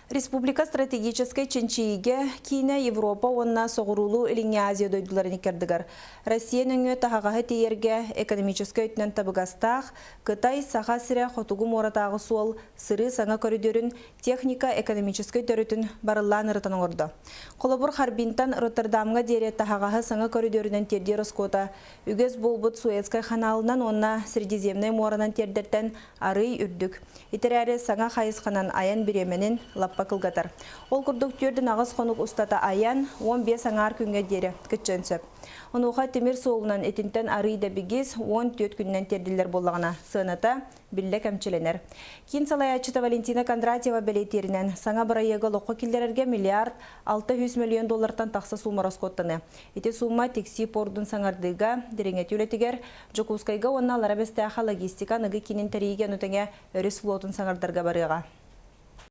Республика стратегической ченчиге Кина, Европа, онна соғырулу Илиңе Азия дойдуларын кердігір. Россия нөңі тағағағы тейерге экономической өтінен табығастақ, Қытай саға сірі хотугу моратағы суол сыры саңа коридорын техника экономической төрітін барылан ұрытын орды. Қолабыр Харбинтан Роттердамға дере тағағағы саңа коридорынан терде роскота, үгіз болбыт Суэцкай ханалынан онна Средиземный моранан тердерден арый үрдік. Итерәрі саңа қайысқанан аян біременін лаппакылғатар. Ол күрдік түрдің ағыз қонық ұстата аян 15 аңар күнге дері күтчен сөп. Онуға темір соғынан етінтен арыйда бігіз 14 күннен терділер болағына сыната білі кәмчіленер. Кейін салаячыта Валентина Кондратьева бәлейтерінен саңа бірайығы лоқы келдерерге миллиард 600 миллион доллардан тақса сума раскоттаны. Еті сума текси пордың саңардыға дереңет үлетігер, Жокускайға онна ларабестәға логистика нығы кенін тәрейген өтіңе өріс флотын саңардарға барыға.